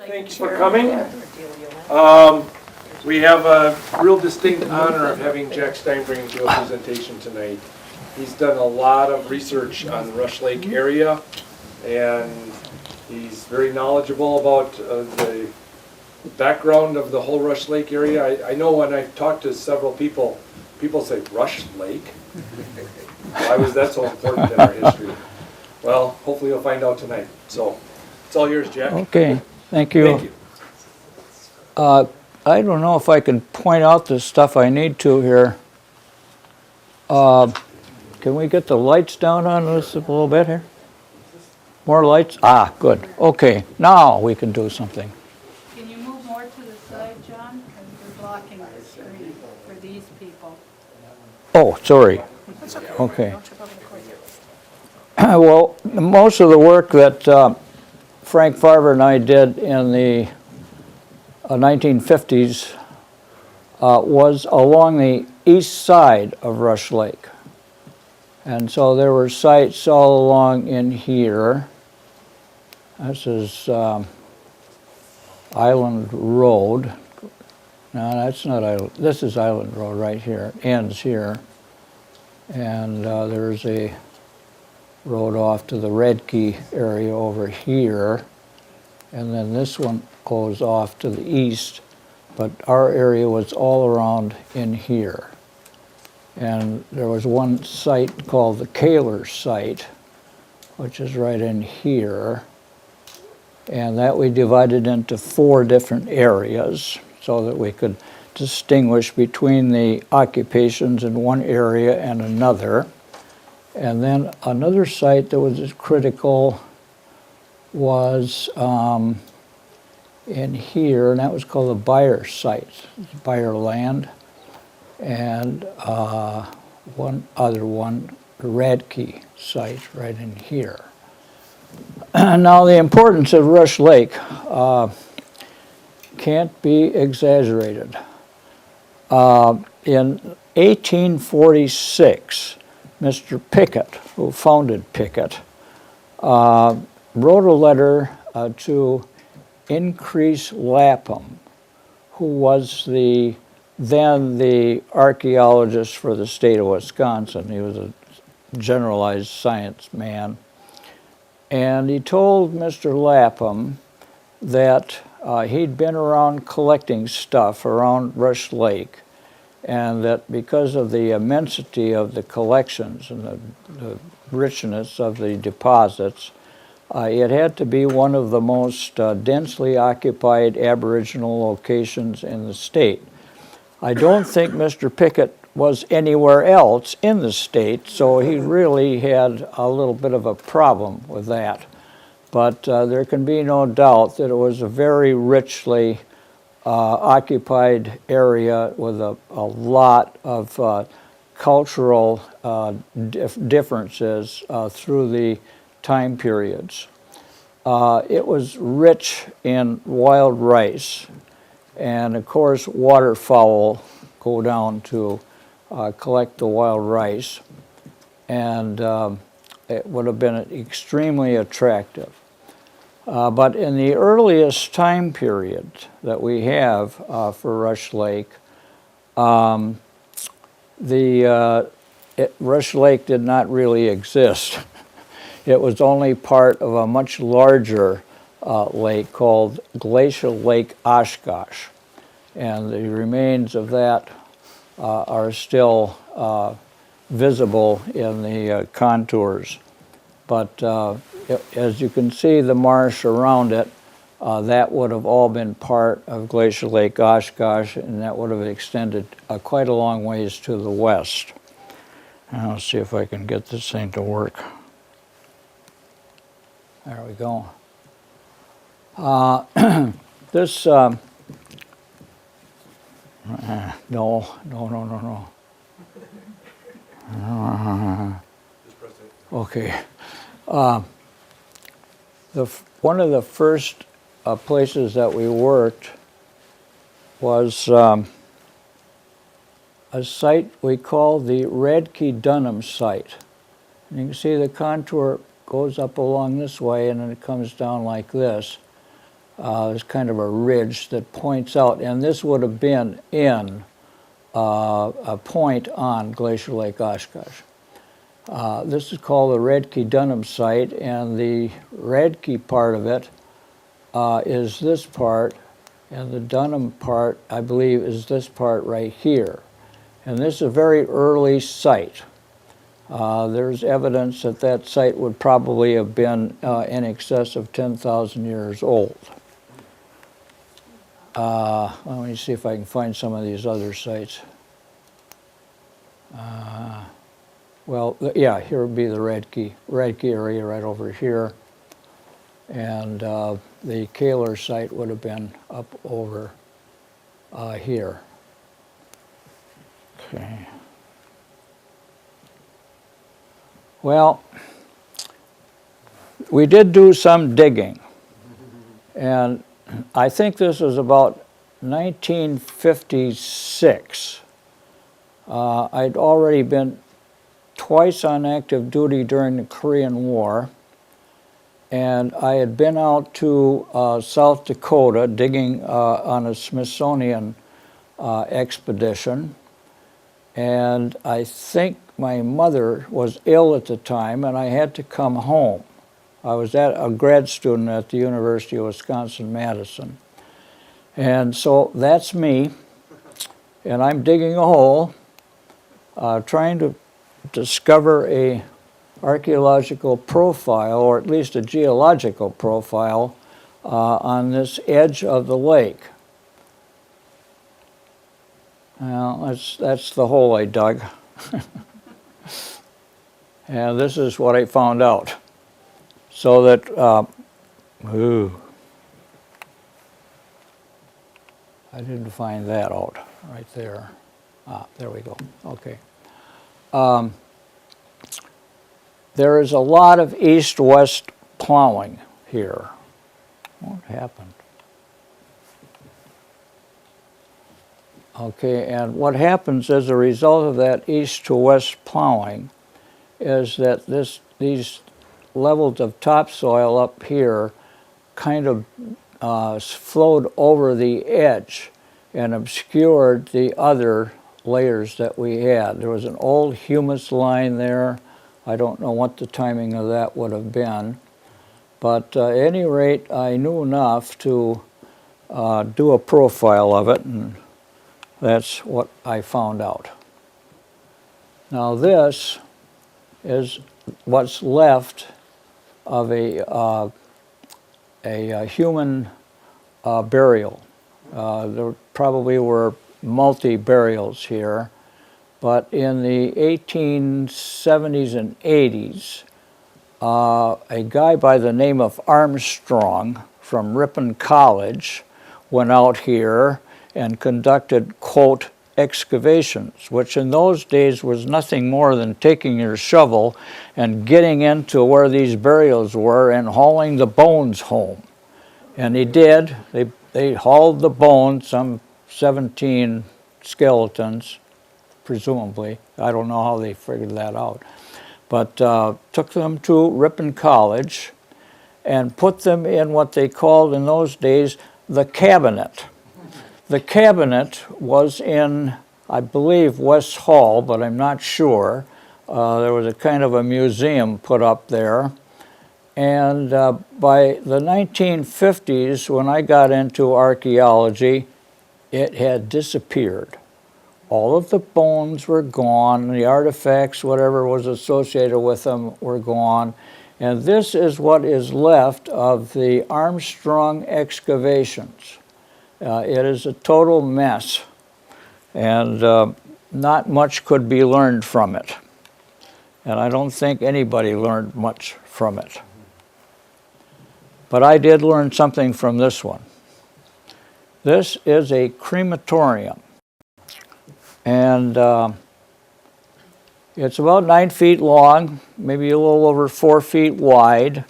Thanks for coming. We have a real distinct honor of having Jack Steinbring do a presentation tonight. He's done a lot of research on the Rush Lake area, and he's very knowledgeable about the background of the whole Rush Lake area. I know when I've talked to several people, people say, Rush Lake? Why was that so important in our history? Well, hopefully you'll find out tonight. So, it's all yours, Jack. Okay, thank you. Thank you. I don't know if I can point out the stuff I need to here. Can we get the lights down on this a little bit here? More lights? Ah, good. Okay, now we can do something. Can you move more to the side, John? Because you're blocking the screen for these people. Oh, sorry. Okay. Well, most of the work that Frank Farver and I did in the 1950s was along the east side of Rush Lake. And so there were sites all along in here. This is Island Road. No, that's not Island. This is Island Road right here. It ends here. And there's a road off to the Red Key area over here. And then this one goes off to the east, but our area was all around in here. And there was one site called the Kaler site, which is right in here. And that we divided into 4 different areas so that we could distinguish between the occupations in one area and another. And then another site that was critical was in here, and that was called the Buyer site, Buyer land, and one other one, the Radke site, right in here. Now the importance of Rush Lake can't be exaggerated. In 1846, Mr. Pickett, who founded Pickett, wrote a letter to Increase Lapham, who was then the archaeologist for the state of Wisconsin. He was a generalized science man. And he told Mr. Lapham that he'd been around collecting stuff around Rush Lake, and that because of the immensity of the collections and the richness of the deposits, it had to be one of the most densely occupied Aboriginal locations in the state. I don't think Mr. Pickett was anywhere else in the state, so he really had a little bit of a problem with that. But there can be no doubt that it was a very richly occupied area with a lot of cultural differences through the time periods. It was rich in wild rice, and of course waterfowl go down to collect the wild rice, and it would have been extremely attractive. But in the earliest time period that we have for Rush Lake, Rush Lake did not really exist. It was only part of a much larger lake called Glacial Lake Oshkosh. And the remains of that are still visible in the contours. But as you can see, the marsh around it, that would have all been part of Glacial Lake Oshkosh, and that would have extended quite a long ways to the west. Now, let's see if I can get this thing to work. There we go. This, no. Okay. One of the first places that we worked was a site we call the Radke-Dunham site. And you can see the contour goes up along this way and then it comes down like this. There's kind of a ridge that points out, and this would have been in a point on Glacier Lake Oshkosh. This is called the Radke-Dunham site, and the Radke part of it is this part, and the Dunham part, I believe, is this part right here. And this is a very early site. There's evidence that that site would probably have been in excess of 10,000 years old. Let me see if I can find some of these other sites. Well, yeah, here would be the Radke area right over here. And the Kaler site would have been up over here. Okay. Well, we did do some digging. And I think this was about 1956. I'd already been twice on active duty during the Korean War, and I had been out to South Dakota digging on a Smithsonian expedition, and I think my mother was ill at the time, and I had to come home. I was a grad student at the University of Wisconsin-Madison. And so that's me, and I'm digging a hole, trying to discover a archaeological profile, or at least a geological profile, on this edge of the lake. Well, that's the hole I dug. And this is what I found out. So that, I didn't find that out right there. There we go. Okay. There is a lot of east-west plowing here. What happened? Okay, and what happens as a result of that east to west plowing is that these levels of topsoil up here kind of flowed over the edge and obscured the other layers that we had. There was an old humus line there. I don't know what the timing of that would have been. But at any rate, I knew enough to do a profile of it, and that's what I found out. Now this is what's left of a human burial. There probably were multi-burials here, but in the 1870s and 80s, a guy by the name of Armstrong from Ripon College went out here and conducted, quote, excavations, which in those days was nothing more than taking your shovel and getting into where these burials were and hauling the bones home. And he did. They hauled the bones, some 17 skeletons, presumably. I don't know how they figured that out. But took them to Ripon College and put them in what they called in those days the cabinet. The cabinet was in, I believe, West Hall, but I'm not sure. There was a kind of a museum put up there. And by the 1950s, when I got into archaeology, it had disappeared. All of the bones were gone, the artifacts, whatever was associated with them, were gone. And this is what is left of the Armstrong excavations. It is a total mess, and not much could be learned from it. And I don't think anybody learned much from it. But I did learn something from this one. This is a crematorium. And it's about 9 feet long, maybe a little over 4 feet wide.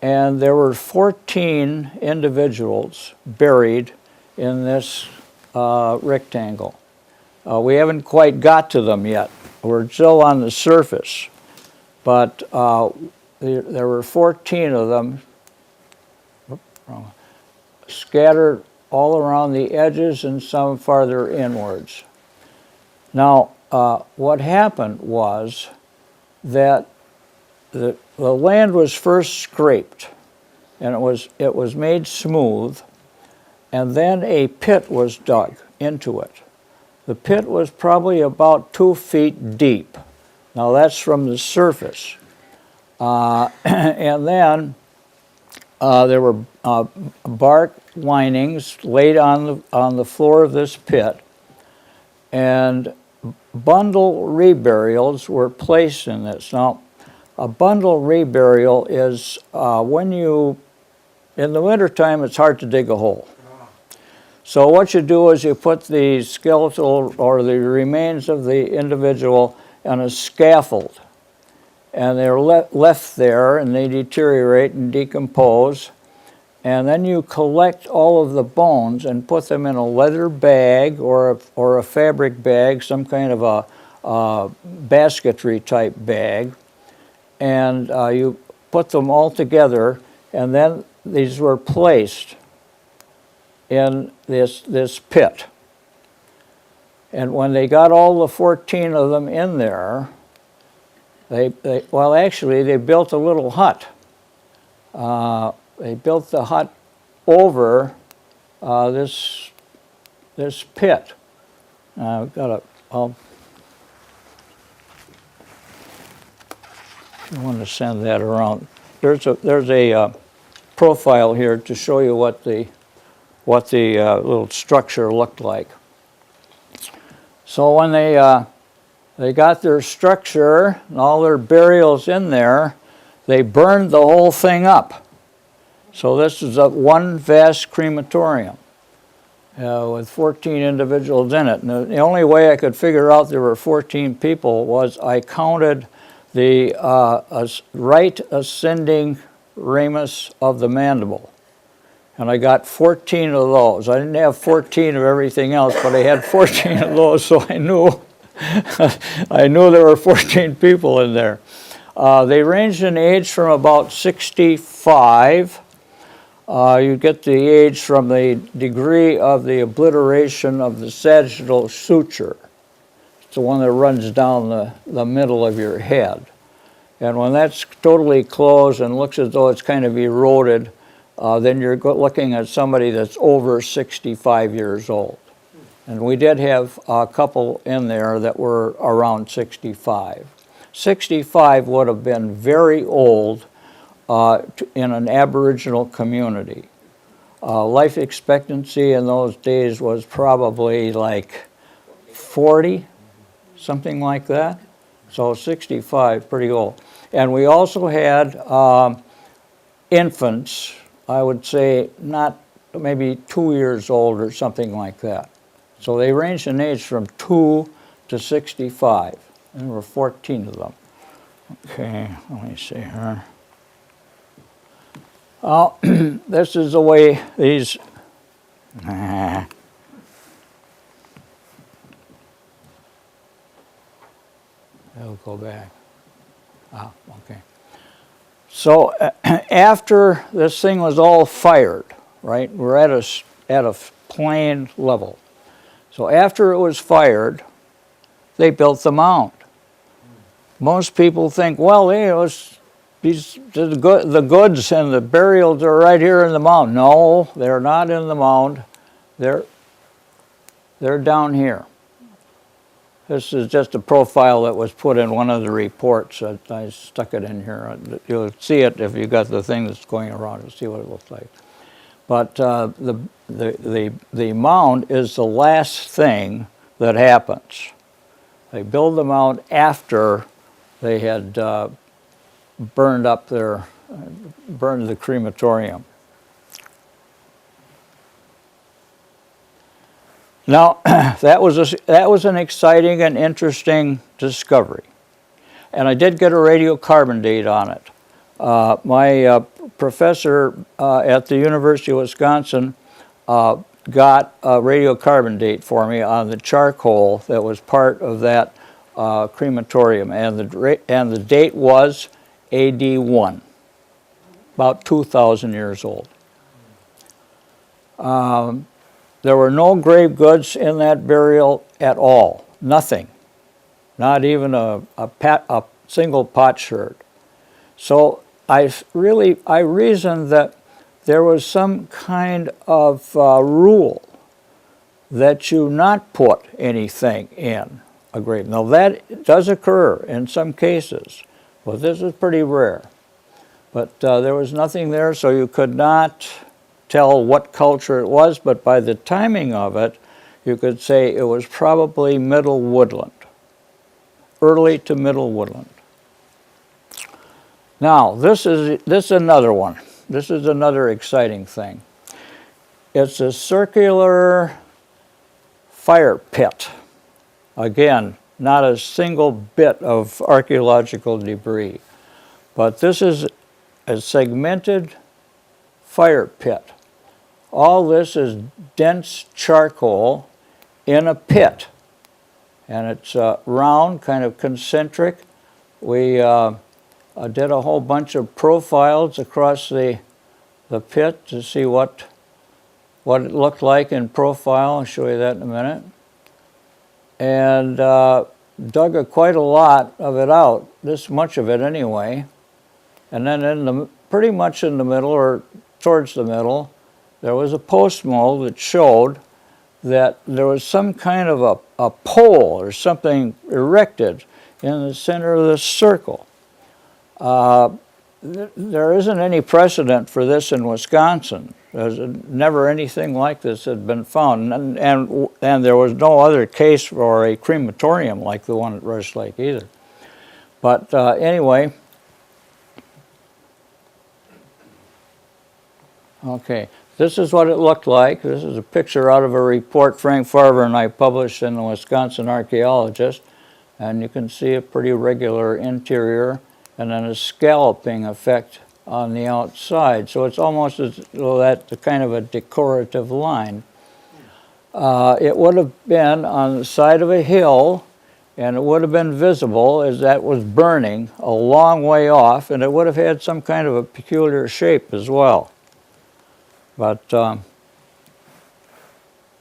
And there were 14 individuals buried in this rectangle. We haven't quite got to them yet. We're still on the surface. But there were 14 of them. scattered all around the edges and some farther inwards. Now, what happened was that the land was first scraped, and it was made smooth, and then a pit was dug into it. The pit was probably about 2 feet deep. Now that's from the surface. And then there were bark linings laid on the floor of this pit, and bundle reburials were placed in this. Now, a bundle reburial is when you, in the wintertime, it's hard to dig a hole. So what you do is you put the skeletal or the remains of the individual on a scaffold, and they're left there, and they deteriorate and decompose, and then you collect all of the bones and put them in a leather bag or a fabric bag, some kind of a basketry type bag, and you put them all together, and then these were placed in this pit. And when they got all the 14 of them in there, they built a little hut. They built the hut over this pit. I want to send that around. There's a profile here to show you what the little structure looked like. So when they got their structure and all their burials in there, they burned the whole thing up. So this is one vast crematorium with 14 individuals in it. And the only way I could figure out there were 14 people was I counted the right ascending ramus of the mandible. And I got 14 of those. I didn't have 14 of everything else, but I had 14 of those, so I knew there were 14 people in there. They ranged in age from about 65. You get the age from the degree of the obliteration of the sagittal suture. It's the one that runs down the middle of your head. And when that's totally closed and looks as though it's kind of eroded, then you're looking at somebody that's over 65 years old. And we did have a couple in there that were around 65. 65 would have been very old in an Aboriginal community. Life expectancy in those days was probably like 40, something like that. So 65, pretty old. And we also had infants, I would say not maybe 2 years old or something like that. So they ranged in age from 2 to 65. And there were 14 of them. Okay, let me see here. Well, this is the way these... I'll go back. Okay. So after this thing was all fired, right, we're at a plain level. So after it was fired, they built the mound. Most people think, well, the goods and the burials are right here in the mound. No, they're not in the mound. They're down here. This is just a profile that was put in one of the reports. I stuck it in here. You'll see it if you got the thing that's going around. You'll see what it looks like. But the mound is the last thing that happens. They build the mound after they had burned the crematorium. Now, that was an exciting and interesting discovery. And I did get a radiocarbon date on it. My professor at the University of Wisconsin got a radiocarbon date for me on the charcoal that was part of that crematorium. And the date was AD 1, about 2,000 years old. There were no grave goods in that burial at all, nothing, not even a single potsherd. So I reasoned that there was some kind of rule that you not put anything in a grave. Now that does occur in some cases, but this is pretty rare. But there was nothing there, so you could not tell what culture it was, but by the timing of it, you could say it was probably middle woodland, early to middle woodland. Now, this is another one. This is another exciting thing. It's a circular fire pit. Again, not a single bit of archaeological debris, but this is a segmented fire pit. All this is dense charcoal in a pit, and it's round, kind of concentric. We did a whole bunch of profiles across the pit to see what it looked like in profile. I'll show you that in a minute. And dug quite a lot of it out, this much of it anyway. And then pretty much in the middle, or towards the middle, there was a post mold that showed that there was some kind of a pole or something erected in the center of the circle. There isn't any precedent for this in Wisconsin. There's never anything like this had been found, and there was no other case for a crematorium like the one at Rush Lake either. But anyway, okay, this is what it looked like. This is a picture out of a report Frank Farber and I published in the Wisconsin Archaeologist, and you can see a pretty regular interior and then a scalloping effect on the outside. So it's almost as though that's kind of a decorative line. It would have been on the side of a hill, and it would have been visible as that was burning a long way off, and it would have had some kind of a peculiar shape as well. But, and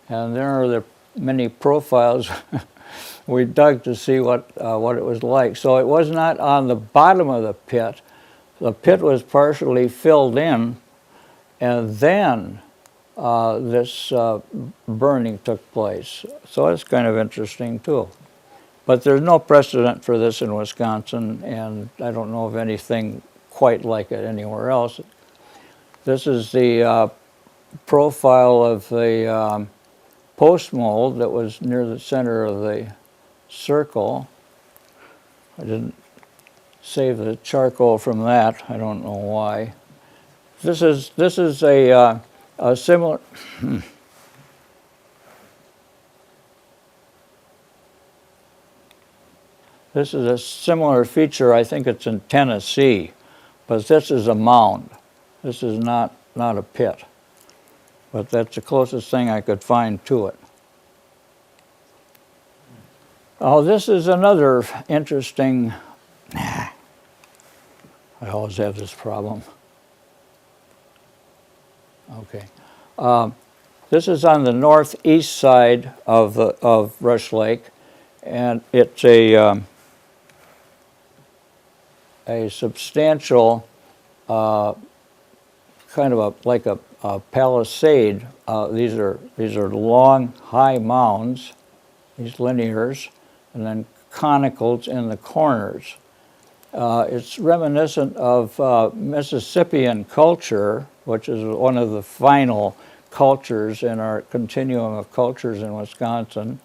there are the many profiles we dug to see what it was like. So it was not on the bottom of the pit. The pit was partially filled in, and then this burning took place. So it's kind of interesting too. But there's no precedent for this in Wisconsin, and I don't know of anything quite like it anywhere else. This is the profile of the post mold that was near the center of the circle. I didn't save the charcoal from that. I don't know why. This is a similar. This is a similar feature. I think it's in Tennessee, but this is a mound. This is not a pit, but that's the closest thing I could find to it. Oh, this is another interesting. I always have this problem. Okay. This is on the northeast side of Rush Lake, and it's a substantial kind of like a palisade. These are long, high mounds, these linears, and then conicals in the corners. It's reminiscent of Mississippian culture, which is one of the final cultures in our continuum of cultures in Wisconsin,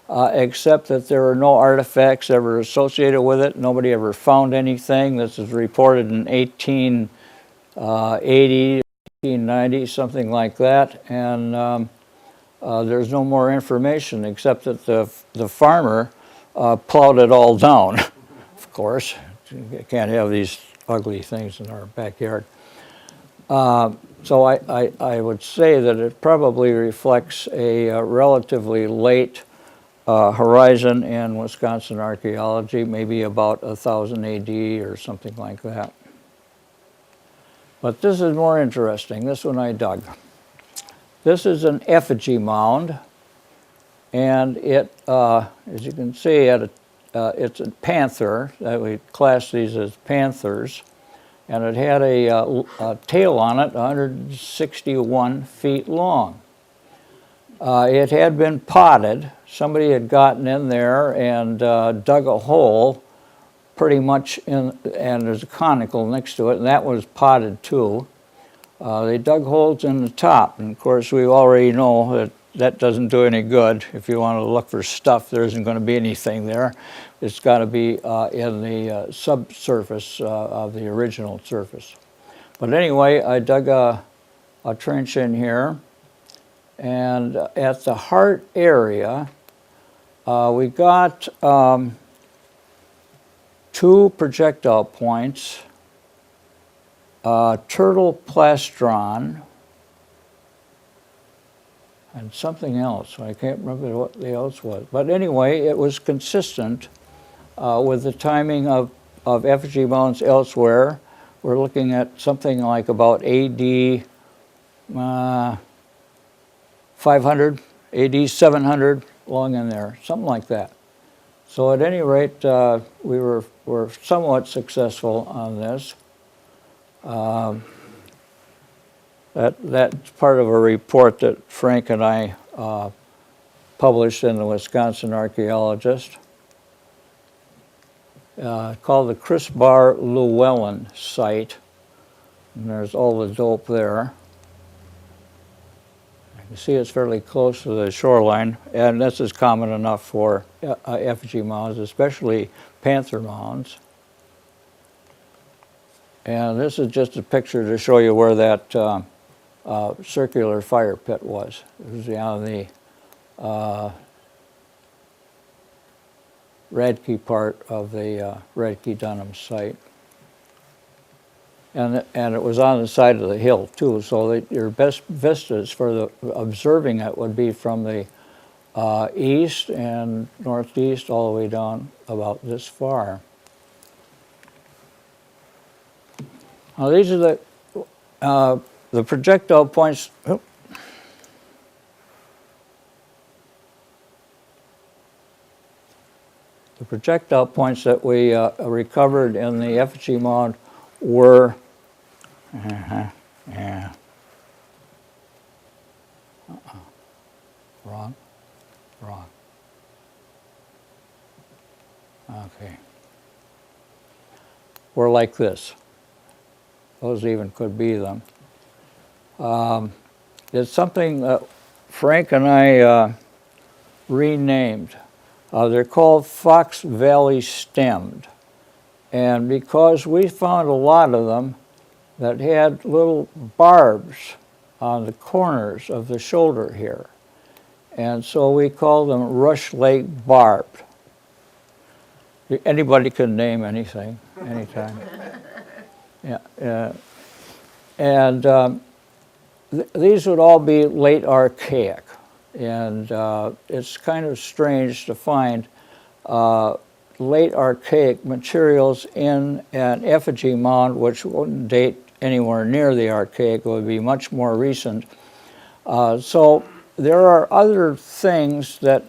except that there are no artifacts ever associated with it. Nobody ever found anything. This is reported in 1880, 1890, something like that, and there's no more information except that the farmer plowed it all down. Of course, you can't have these ugly things in our backyard. So I would say that it probably reflects a relatively late horizon in Wisconsin archaeology, maybe about 1000 AD or something like that. But this is more interesting. This one I dug. This is an effigy mound, and it, as you can see, it's a panther. We class these as panthers, and it had a tail on it 161 feet long. It had been potted. Somebody had gotten in there and dug a hole pretty much in, and there's a conical next to it, and that was potted too. They dug holes in the top, and of course we already know that that doesn't do any good. If you want to look for stuff, there isn't going to be anything there. It's got to be in the subsurface of the original surface. But anyway, I dug a trench in here, and at the heart area, we got 2 projectile points, turtle plastron, and something else. I can't remember what the else was. But anyway, it was consistent with the timing of effigy mounds elsewhere. We're looking at something like about AD 500, AD 700, along in there, something like that. So at any rate, we were somewhat successful on this. That's part of a report that Frank and I published in the Wisconsin Archaeologist, called the Chris Bar Llewellyn site. And there's all the dope there. You can see it's fairly close to the shoreline, and this is common enough for effigy mounds, especially panther mounds. And this is just a picture to show you where that circular fire pit was. It was on the Radke part of the Radke-Dunham site. And it was on the side of the hill too, so that your best vistas for observing it would be from the east and northeast all the way down about this far. Now these are the projectile points. Oh. The projectile points that we recovered in the effigy mound were wrong. Okay. Were like this. Those even could be them. It's something that Frank and I renamed. They're called Fox Valley stemmed. And because we found a lot of them that had little barbs on the corners of the shoulder here. And so we call them Rush Lake barbed. Anybody can name anything, anytime. Yeah, and these would all be late archaic. And it's kind of strange to find late archaic materials in an effigy mound, which wouldn't date anywhere near the archaic. It would be much more recent. So there are other things that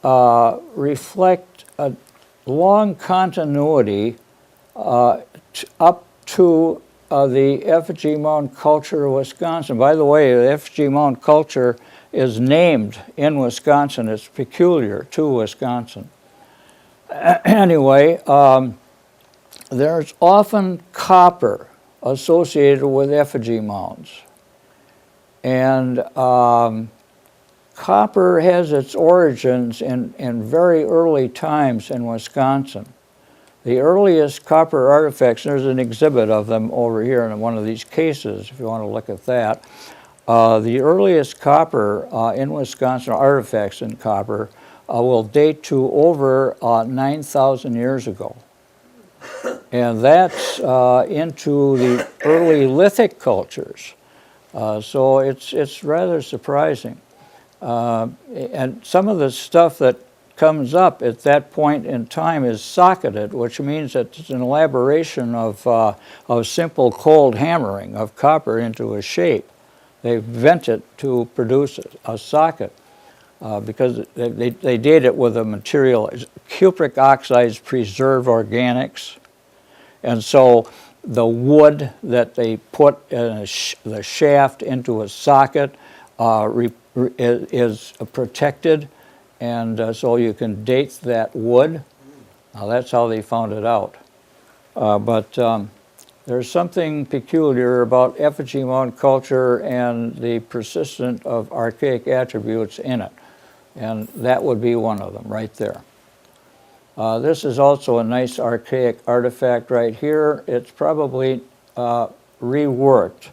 reflect a long continuity up to the effigy mound culture of Wisconsin. By the way, the effigy mound culture is named in Wisconsin. It's peculiar to Wisconsin. Anyway, there's often copper associated with effigy mounds. And copper has its origins in very early times in Wisconsin. The earliest copper artifacts, there's an exhibit of them over here in one of these cases, if you want to look at that. The earliest copper in Wisconsin, artifacts in copper, will date to over 9,000 years ago. And that's into the early lithic cultures. So it's rather surprising. And some of the stuff that comes up at that point in time is socketed, which means that it's an elaboration of simple cold hammering of copper into a shape they vent it to produce a socket because they date it with a material. Cupric oxides preserve organics, and so the wood that they put in the shaft into a socket is protected, and so you can date that wood. Now that's how they found it out. But there's something peculiar about effigy mound culture and the persistence of archaic attributes in it, and that would be one of them right there. This is also a nice archaic artifact right here. It's probably reworked,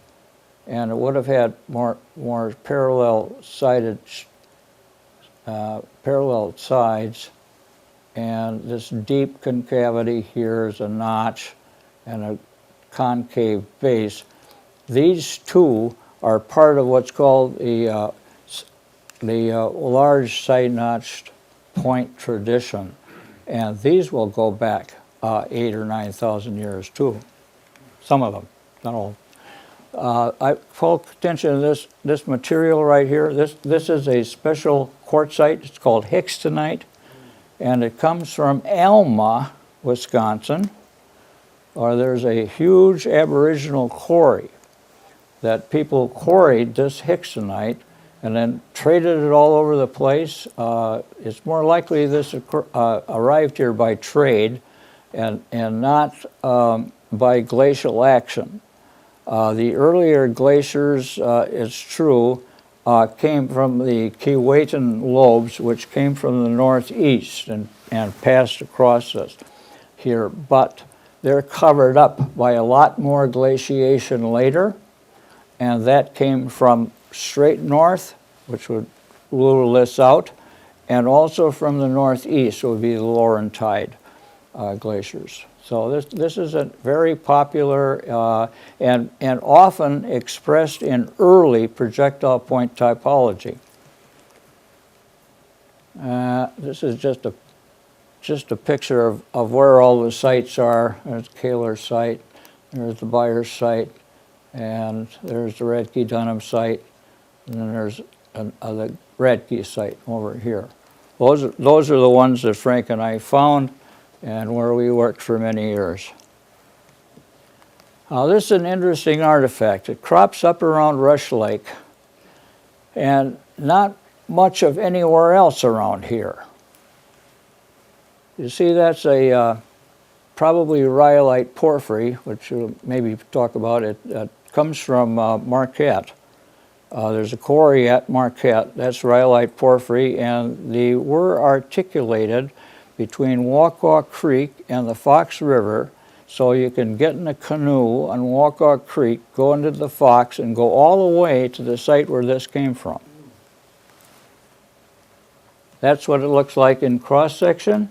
and it would have had more parallel sides, and this deep concavity here is a notch and a concave base. These two are part of what's called the large side-notched point tradition. And these will go back 8,000 or 9,000 years too. Some of them, not all. I call attention to this material right here. This is a special quartzite. It's called hickstonite, and it comes from Alma, Wisconsin. Or there's a huge aboriginal quarry that people quarried this hickstonite and then traded it all over the place. It's more likely this arrived here by trade and not by glacial action. The earlier glaciers, it's true, came from the Keewatin lobes, which came from the northeast and passed across us here. But they're covered up by a lot more glaciation later, and that came from straight north, which would rule this out, and also from the northeast would be the Laurentide glaciers. So this is a very popular and often expressed in early projectile point typology. This is just a picture of where all the sites are. There's Kaler site, there's the Byers site, and there's the Radke-Dunham site, and then there's the Radke site over here. Those are the ones that Frank and I found and where we worked for many years. Now this is an interesting artifact. It crops up around Rush Lake and not much of anywhere else around here. You see, that's a probably rhyolite porphyry, which we'll maybe talk about. It comes from Marquette. There's a quarry at Marquette. That's rhyolite porphyry, and they were articulated between Waukau Creek and the Fox River, so you can get in a canoe on Waukau Creek, go into the Fox, and go all the way to the site where this came from. That's what it looks like in cross-section,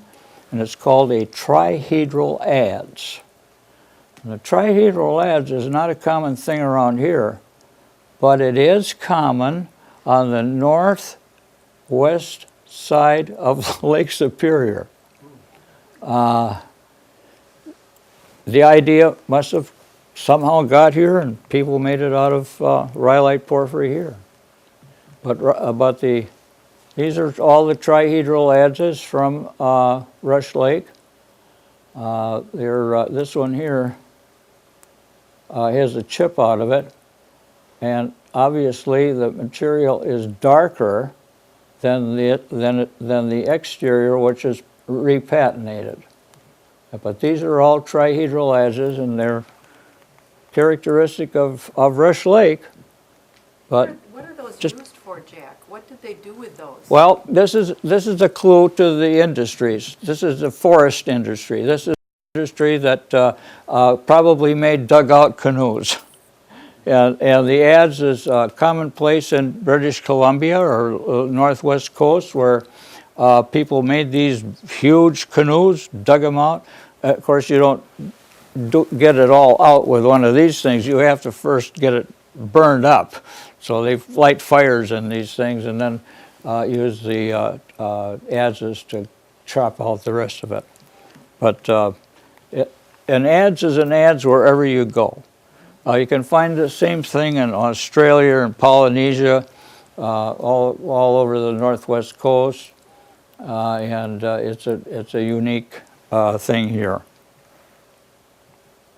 and it's called a trihedral adze. And the trihedral adze is not a common thing around here, but it is common on the northwest side of Lake Superior. The idea must have somehow got here, and people made it out of rhyolite porphyry here. But these are all the trihedral adzes from Rush Lake. This one here has a chip out of it, and obviously the material is darker than the exterior, which is repatinated. But these are all trihedral adzes, and they're characteristic of Rush Lake. But what are those used for, Jack? What did they do with those? well, this is a clue to the industries. This is the forest industry. This is an industry that probably made dugout canoes. And the adze is commonplace in British Columbia or northwest coast, where people made these huge canoes, dug them out. Of course, you don't get it all out with one of these things. You have to first get it burned up. So they light fires in these things and then use the adzes to chop out the rest of it. But an adze is an adze wherever you go. You can find the same thing in Australia and Polynesia, all over the northwest coast, and it's a unique thing here.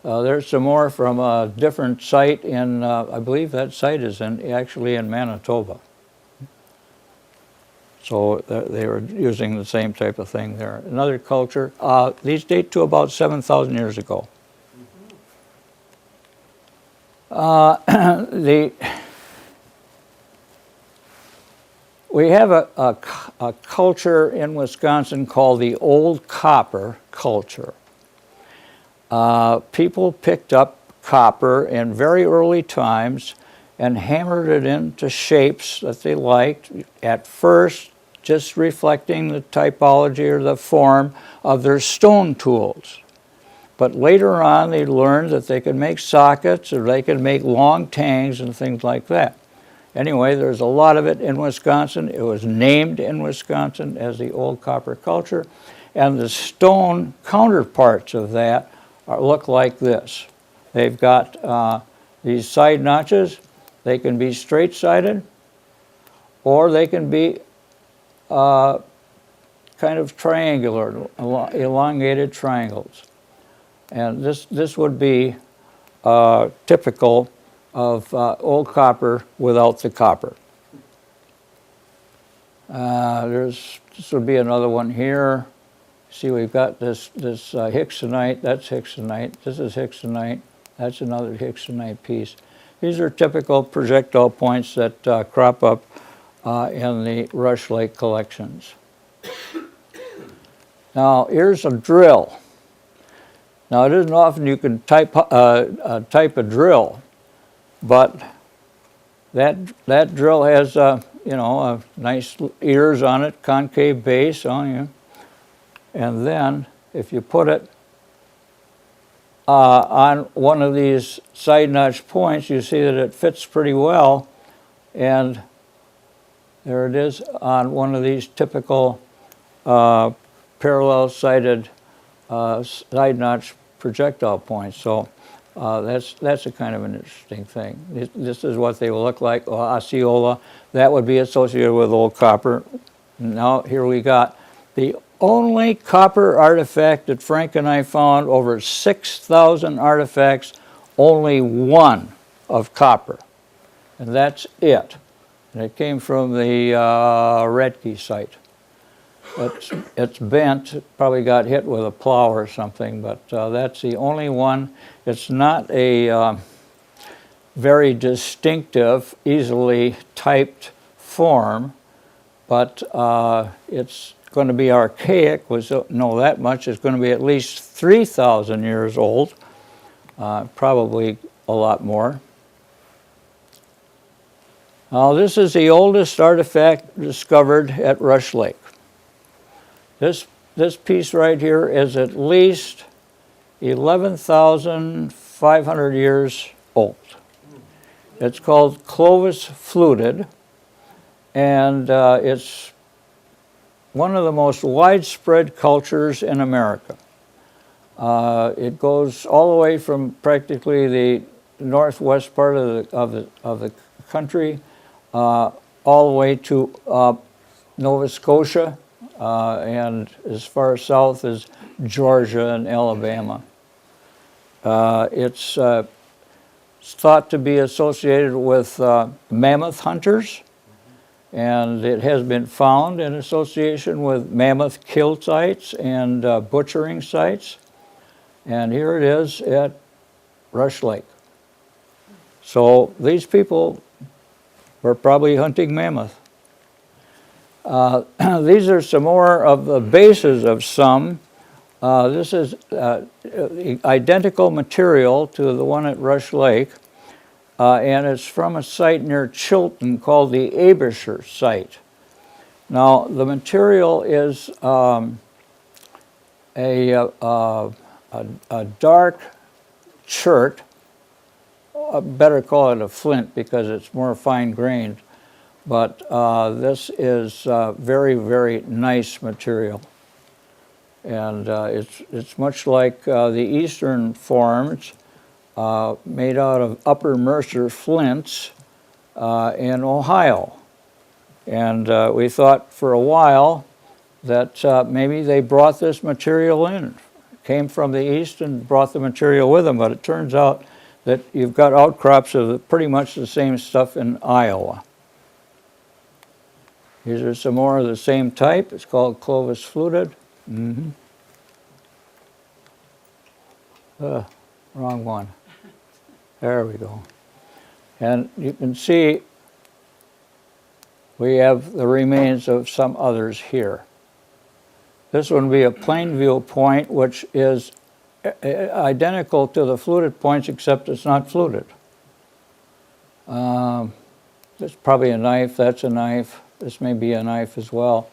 There's some more from a different site in, I believe that site is actually in Manitoba. So they were using the same type of thing there. Another culture, these date to about 7,000 years ago. We have a culture in Wisconsin called the Old Copper culture. People picked up copper in very early times and hammered it into shapes that they liked, at first just reflecting the typology or the form of their stone tools. But later on they learned that they could make sockets or they could make long tangs and things like that. Anyway, there's a lot of it in Wisconsin. It was named in Wisconsin as the Old Copper culture, and the stone counterparts of that look like this. They've got these side notches. They can be straight-sided, or they can be kind of triangular, elongated triangles. And this would be typical of old copper without the copper. This would be another one here. See, we've got this Hicksonite. That's Hicksonite. This is Hicksonite. That's another Hicksonite piece. These are typical projectile points that crop up in the Rush Lake collections. Now, here's a drill. Now, it isn't often you can type a drill, but that drill has nice ears on it, concave base on you, and then if you put it on one of these side notch points, you see that it fits pretty well, and there it is on one of these typical parallel-sided side notch projectile points. So that's a kind of an interesting thing. This is what they will look like. Osceola, that would be associated with old copper. Now here we got the only copper artifact that Frank and I found, over 6,000 artifacts, only one of copper, and that's it. And it came from the Redke site. It's bent, it probably got hit with a plow or something, but that's the only one. It's not a very distinctive, easily typed form, but it's going to be archaic. We know that much. It's going to be at least 3,000 years old, probably a lot more. Now, this is the oldest artifact discovered at Rush Lake. This piece right here is at least 11,500 years old. It's called Clovis fluted, and it's one of the most widespread cultures in America. It goes all the way from practically the northwest part of the country, all the way to Nova Scotia, and as far south as Georgia and Alabama. It's thought to be associated with mammoth hunters, and it has been found in association with mammoth kill sites and butchering sites. And here it is at Rush Lake. So these people were probably hunting mammoth. These are some more of the bases of some. This is identical material to the one at Rush Lake, and it's from a site near Chilton called the Abisher site. Now, the material is a dark chert. I better call it a flint because it's more fine-grained, but this is very, very nice material. And it's much like the eastern forms. made out of Upper Mercer flints in Ohio. And we thought for a while that maybe they brought this material in, came from the east and brought the material with them, but it turns out that you've got outcrops of pretty much the same stuff in Iowa. These are some more of the same type. It's called Clovis fluted. Wrong one. There we go. And you can see we have the remains of some others here. This one would be a plain view point, which is identical to the fluted points, except it's not fluted. That's probably a knife. That's a knife. This may be a knife as well.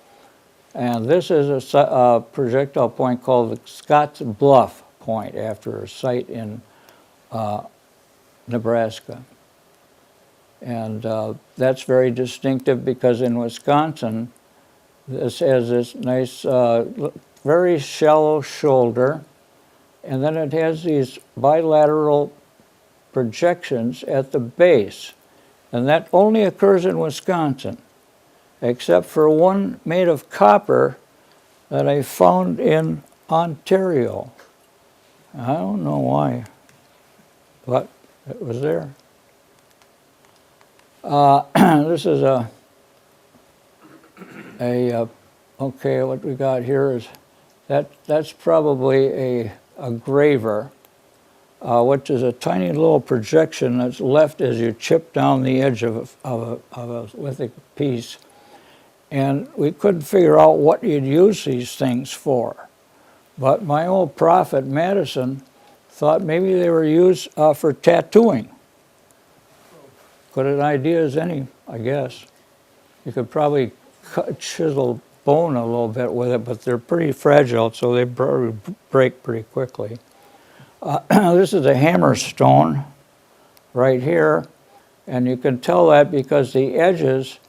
And this is a projectile point called the Scott's Bluff point, after a site in Nebraska. And that's very distinctive because in Wisconsin, this has this nice, very shallow shoulder, and then it has these bilateral projections at the base. And that only occurs in Wisconsin, except for one made of copper that I found in Ontario. I don't know why, but it was there. This is okay, what we got here is, that's probably a graver, which is a tiny little projection that's left as you chip down the edge of a lithic piece. And we couldn't figure out what you'd use these things for. But my old prophet, Madison, thought maybe they were used for tattooing. Good an idea as any, I guess. You could probably chisel bone a little bit with it, but they're pretty fragile, so they break pretty quickly. This is a hammerstone right here, and you can tell that because the edges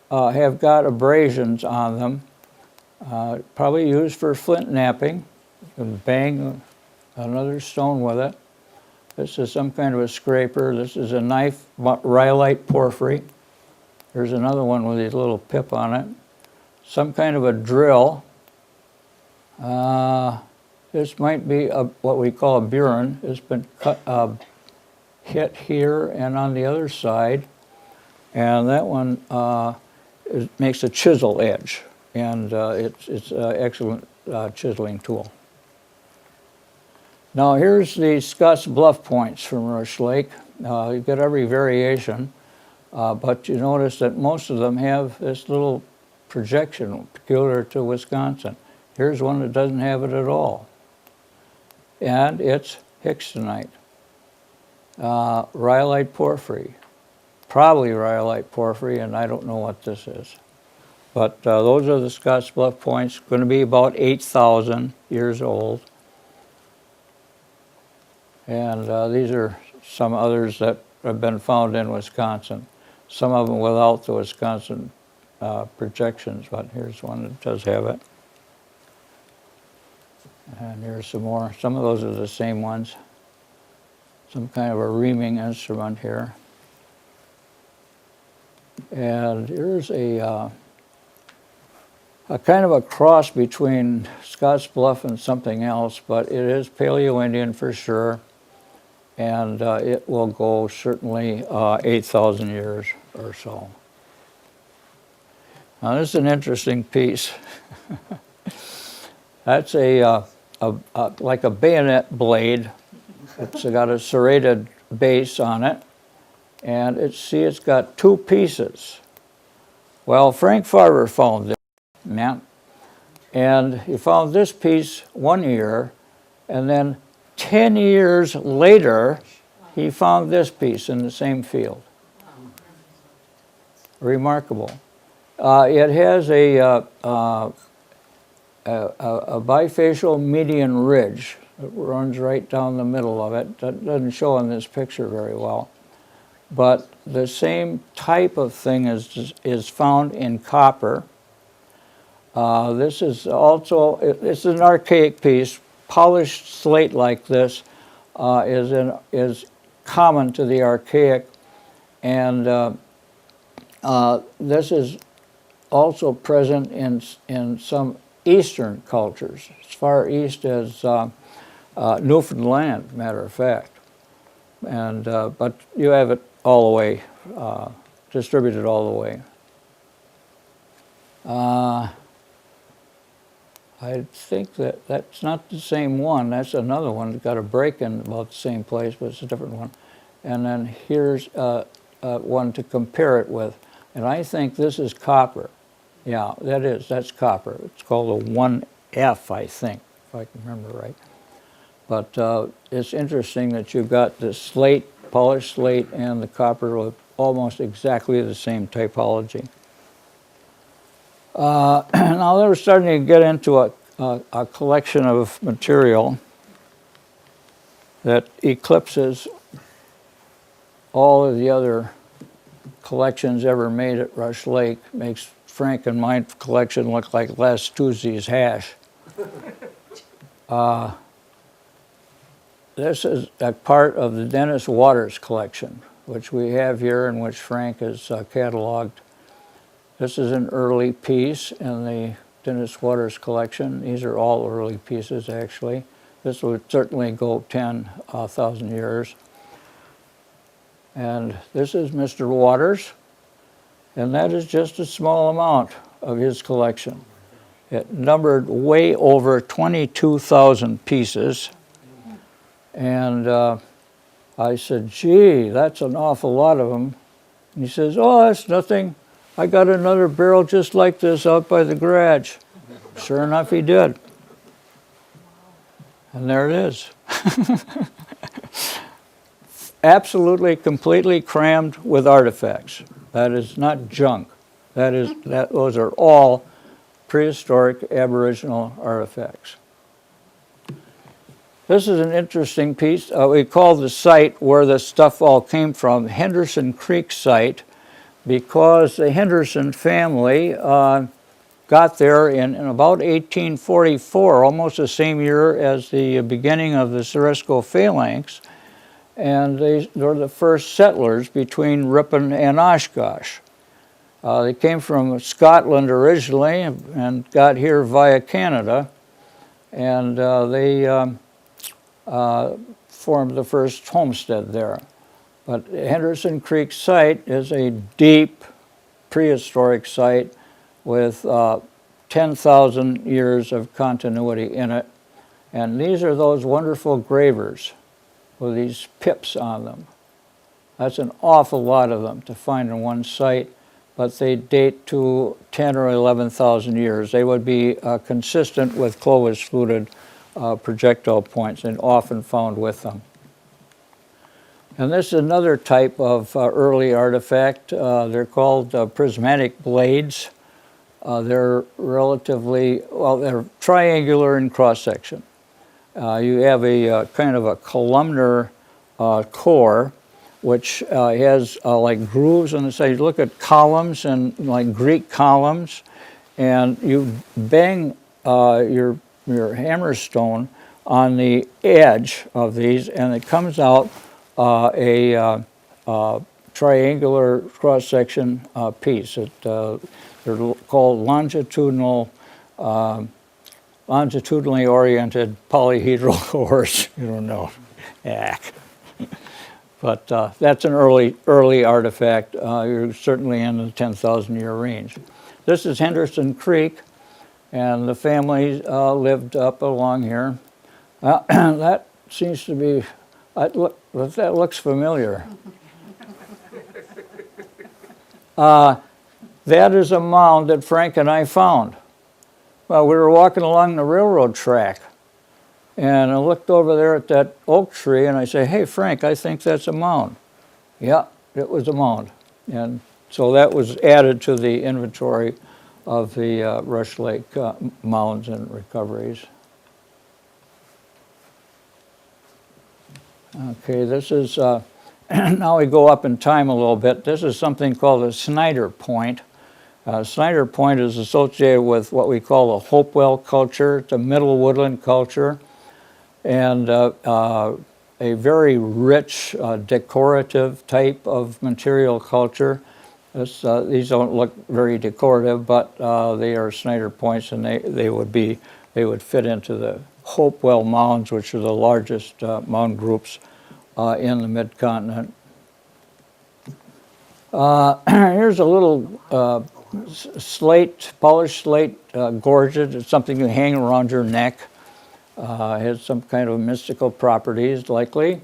have got abrasions on them, probably used for flint knapping. You can bang another stone with it. This is some kind of a scraper. This is a knife, rhyolite porphyry. There's another one with a little pip on it. Some kind of a drill. This might be what we call a burin. It's been cut, hit here and on the other side. And that one makes a chisel edge. And it's an excellent chiseling tool. Now here's the Scott's Bluff points from Rush Lake. You get every variation, but you notice that most of them have this little projection peculiar to Wisconsin. Here's one that doesn't have it at all. And it's Hickstonite. Rhyolite porphyry. Probably rhyolite porphyry, and I don't know what this is. But those are the Scott's Bluff points, going to be about 8,000 years old. And these are some others that have been found in Wisconsin. Some of them without the Wisconsin projections, but here's one that does have it. And here's some more. Some of those are the same ones. Some kind of a reaming instrument here. And here's a kind of a cross between Scott's Bluff and something else, but it is Paleo-Indian for sure. And it will go certainly 8,000 years or so. Now this is an interesting piece. That's like a bayonet blade. It's got a serrated base on it, and it's got two pieces. Well, Frank Farber found this, man, and he found this piece one year, and then 10 years later, he found this piece in the same field. Remarkable. It has a bifacial median ridge that runs right down the middle of it. That doesn't show in this picture very well. But the same type of thing is found in copper. This is also, it's an archaic piece, polished slate like this, is common to the Archaic, and this is also present in some Eastern cultures, as far east as Newfoundland, matter of fact. And but you have it all the way, distributed all the way. I think that's not the same one. That's another one that's got a break in about the same place, but it's a different one. And then here's one to compare it with. And I think this is copper. Yeah, that's copper. It's called a 1F, I think, if I can remember right. But it's interesting that you've got the slate, polished slate, and the copper with almost exactly the same typology. Now they're starting to get into a collection of material that eclipses all of the other collections ever made at Rush Lake. Makes Frank and my collection look like last Tuesday's hash. This is a part of the Dennis Waters collection, which we have here and which Frank has cataloged. This is an early piece in the Dennis Waters collection. These are all early pieces, actually. This would certainly go 10,000 years. And this is Mr. Waters, and that is just a small amount of his collection. It numbered way over 22,000 pieces. And I said, gee, that's an awful lot of them. And he says, oh, that's nothing. I got another barrel just like this out by the garage. Sure enough, he did. And there it is. Absolutely, completely crammed with artifacts. That is not junk. Those are all prehistoric Aboriginal artifacts. This is an interesting piece. We call the site where the stuff all came from Henderson Creek site, because the Henderson family got there in about 1844, almost the same year as the beginning of the Ceresco phalanx, and they were the first settlers between Ripon and Oshkosh. They came from Scotland originally and got here via Canada, and they formed the first homestead there. But Henderson Creek site is a deep prehistoric site with 10,000 years of continuity in it. And these are those wonderful gravers with these pips on them. That's an awful lot of them to find in one site, but they date to 10 or 11,000 years. They would be consistent with Clovis-fluted projectile points and often found with them. And this is another type of early artifact. They're called prismatic blades. They're relatively, well, they're triangular in cross-section. You have a kind of a columnar core, which has like grooves on the side. You look at columns and like Greek columns, and you bang your hammerstone on the edge of these, and it comes out a triangular cross-section piece. They're called longitudinally oriented polyhedral cores. You don't know. But that's an early artifact. You're certainly in the 10,000 year range. This is Henderson Creek, and the family lived up along here. That seems to be, that looks familiar. That is a mound that Frank and I found. Well, we were walking along the railroad track, and I looked over there at that oak tree, and I say, hey, Frank, I think that's a mound. Yeah, it was a mound. And so that was added to the inventory of the Rush Lake mounds and recoveries. Okay, this is, now we go up in time a little bit. This is something called a Snyder Point. Snyder Point is associated with what we call a Hopewell culture. It's a middle woodland culture. And a very rich decorative type of material culture. These don't look very decorative, but they are Snyder points, and they would fit into the Hopewell mounds, which are the largest mound groups in the mid-continent. Here's a little slate, polished slate gorget. It's something you hang around your neck. Has some kind of mystical properties, likely.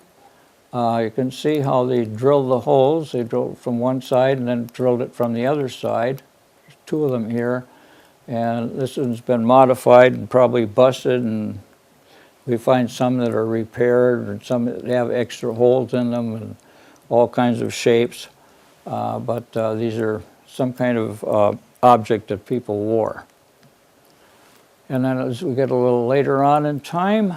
You can see how they drilled the holes. They drilled from one side and then drilled it from the other side. There's two of them here. And this one's been modified and probably busted, and we find some that are repaired and some that have extra holes in them and all kinds of shapes. But these are some kind of object that people wore. And then as we get a little later on in time,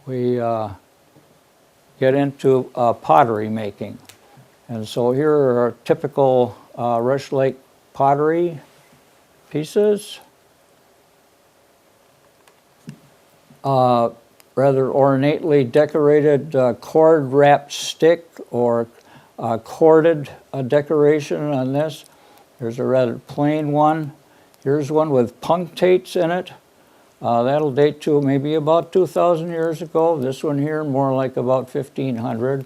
we get into pottery making. And so here are typical Rush Lake pottery pieces. Rather ornately decorated cord-wrapped stick or corded decoration on this. There's a rather plain one. Here's one with punctates in it. That'll date to maybe about 2,000 years ago. This one here, more like about 1,500.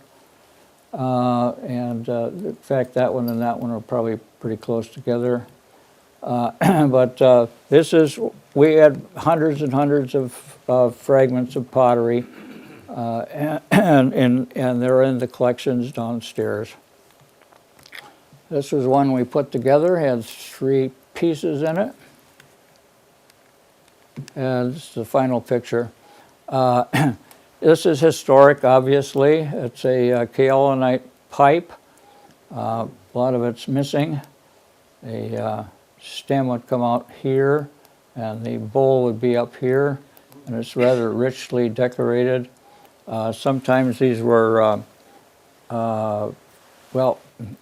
In fact, that one and that one are probably pretty close together. But this is, we had hundreds and hundreds of fragments of pottery, and they're in the collections downstairs. This was one we put together, had 3 pieces in it. And this is the final picture. This is historic, obviously. It's a kaolinite pipe. A lot of it's missing. A stem would come out here, and the bowl would be up here, and it's rather richly decorated. Sometimes these were, well,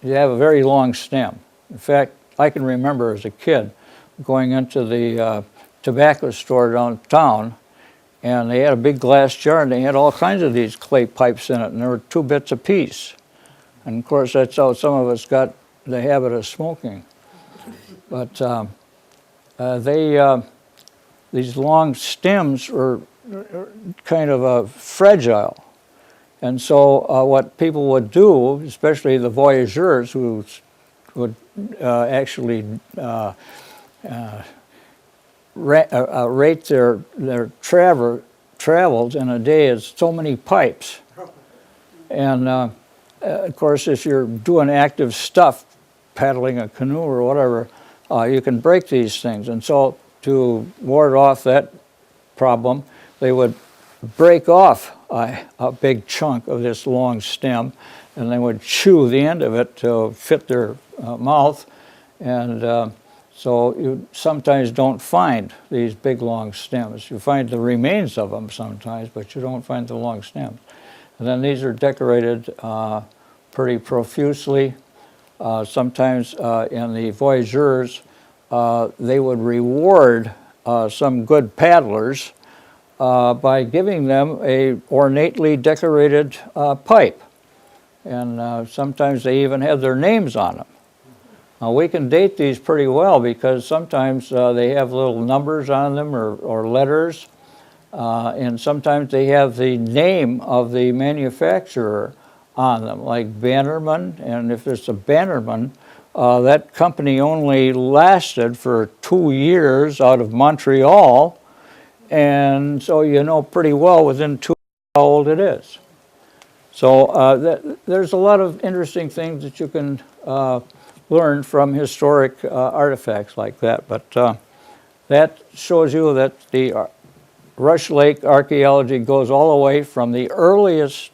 you have a very long stem. In fact, I can remember as a kid going into the tobacco store downtown, and they had a big glass jar, and they had all kinds of these clay pipes in it, and there were 2 bits apiece. And of course, that's how some of us got the habit of smoking. But these long stems were kind of fragile. And so what people would do, especially the voyageurs who would actually rate their travels in a day as so many pipes. And of course, if you're doing active stuff, paddling a canoe or whatever, you can break these things. And so to ward off that problem, they would break off a big chunk of this long stem, and they would chew the end of it to fit their mouth. And so you sometimes don't find these big long stems. You find the remains of them sometimes, but you don't find the long stems. And then these are decorated pretty profusely. Sometimes in the voyageurs, they would reward some good paddlers by giving them a ornately decorated pipe. And sometimes they even have their names on them. Now we can date these pretty well because sometimes they have little numbers on them or letters, and sometimes they have the name of the manufacturer on them, like Bannerman. And if it's a Bannerman, that company only lasted for 2 years out of Montreal, and so you know pretty well within 2 years how old it is. So there's a lot of interesting things that you can learn from historic artifacts like that. But that shows you that the Rush Lake archaeology goes all the way from the earliest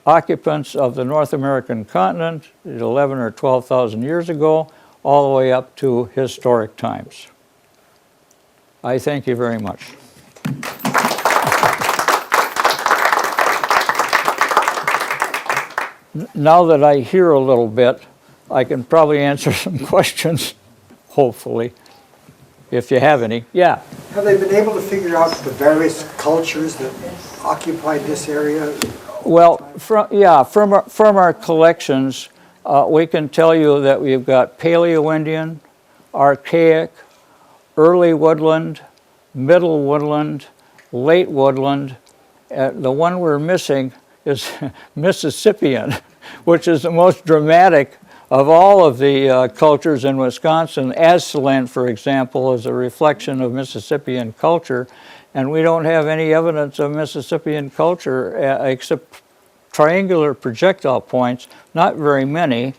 occupants of the North American continent, 11 or 12,000 years ago, all the way up to historic times. I thank you very much. Now that I hear a little bit, I can probably answer some questions, hopefully, if you have any. Yeah? Have they been able to figure out the various cultures that occupied this area? Well, from our collections, we can tell you that we've got Paleo-Indian, Archaic, Early Woodland, Middle Woodland, Late Woodland. The one we're missing is Mississippian, which is the most dramatic of all of the cultures in Wisconsin. Aztalan, for example, is a reflection of Mississippian culture, and we don't have any evidence of Mississippian culture except triangular projectile points, not very many,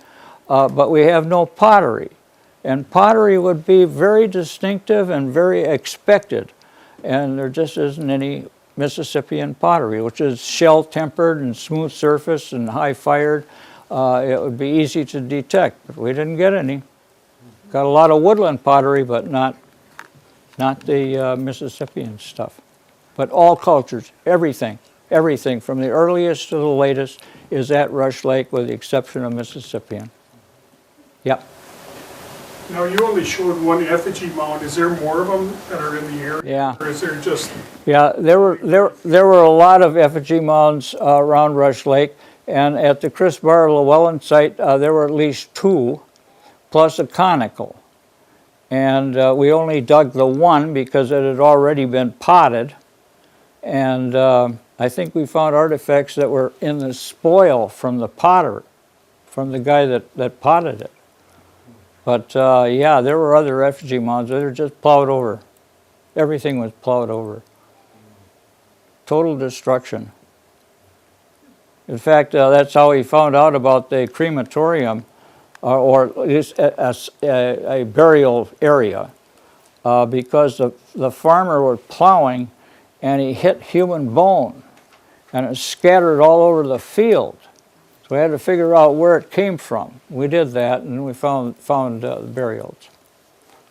but we have no pottery. And pottery would be very distinctive and very expected, and there just isn't any Mississippian pottery, which is shell-tempered and smooth surface and high-fired. It would be easy to detect, but we didn't get any. Got a lot of woodland pottery, but not the Mississippian stuff. But all cultures, everything from the earliest to the latest is at Rush Lake with the exception of Mississippian. Yep. Now, you only showed one effigy mound. Is there more of them that are in the area? Yeah. Or is there just... Yeah, there were a lot of effigy mounds around Rush Lake, and at the Chris Barr Llewellyn site, there were at least 2, plus a conical. And we only dug the one because it had already been potted, and I think we found artifacts that were in the spoil from the potter, from the guy that potted it. But yeah, there were other effigy mounds. They were just plowed over. Everything was plowed over. Total destruction. In fact, that's how we found out about the crematorium, or at least a burial area, because the farmer was plowing and he hit human bone, and it scattered all over the field. So we had to figure out where it came from. We did that, and we found the burials.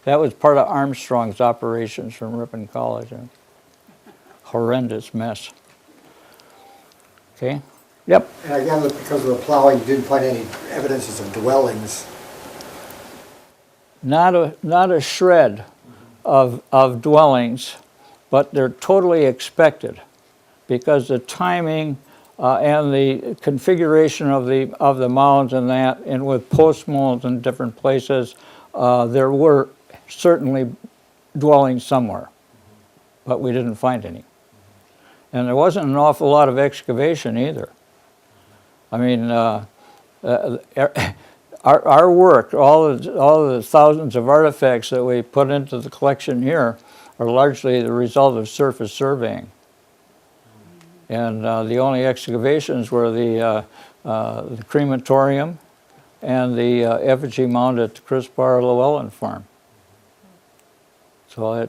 That was part of Armstrong's operations from Ripon College. A horrendous mess. Okay. Yep. And again, because of the plowing, you didn't find any evidences of dwellings. Not a shred of dwellings, but they're totally expected because the timing and the configuration of the mounds and that, and with post molds in different places, there were certainly dwellings somewhere, but we didn't find any. And there wasn't an awful lot of excavation either. I mean, our work, all the thousands of artifacts that we put into the collection here are largely the result of surface surveying. And the only excavations were the crematorium and the effigy mound at the Chris Barr Llewellyn farm. So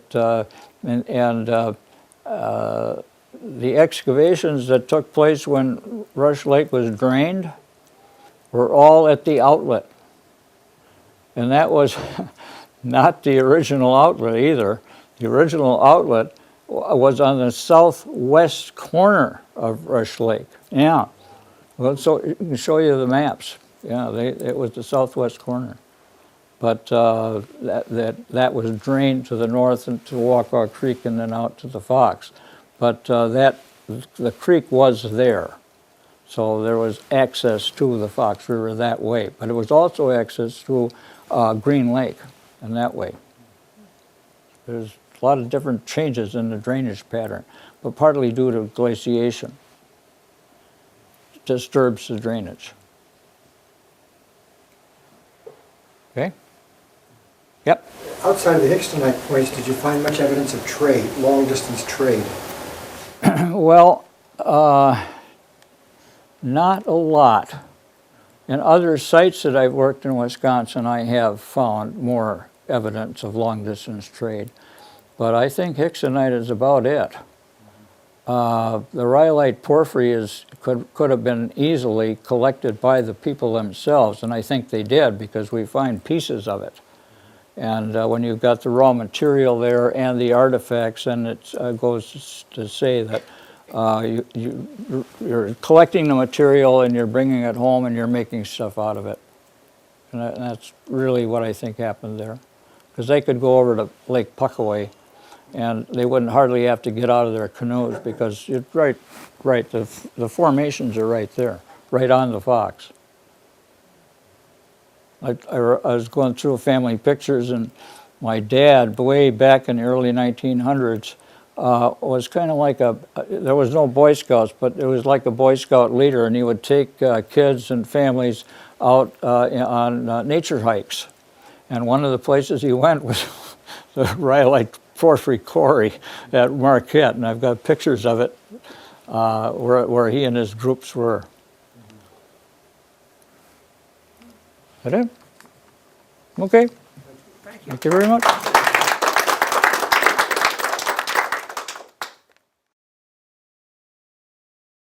the excavations that took place when Rush Lake was drained were all at the outlet. And that was not the original outlet either. The original outlet was on the southwest corner of Rush Lake. Yeah. Well, so I can show you the maps. Yeah, it was the southwest corner. But that was drained to the north and to Waukau Creek and then out to the Fox. But the creek was there. So there was access to the Fox River that way. But it was also access to Green Lake and that way. There's a lot of different changes in the drainage pattern, but partly due to glaciation. It disturbs the drainage. Okay? Yep. Outside of the Hickstonite points, did you find much evidence of trade, long-distance trade? Well, not a lot. In other sites that I've worked in Wisconsin, I have found more evidence of long-distance trade. But I think Hickstonite is about it. The rhyolite porphyry could have been easily collected by the people themselves, and I think they did because we find pieces of it. And when you've got the raw material there and the artifacts, then it goes to say that you're collecting the material and you're bringing it home and you're making stuff out of it. And that's really what I think happened there. Because they could go over to Lake Puckaway and they wouldn't hardly have to get out of their canoes because it's right, the formations are right there, right on the Fox. I was going through family pictures, and my dad, way back in the early 1900s, was kind of like there was no Boy Scouts, but it was like a Boy Scout leader, and he would take kids and families out on nature hikes. And one of the places he went was the Rhyolite Porphyry Quarry at Marquette, and I've got pictures of it where he and his groups were. That it? Okay. Thank you very much.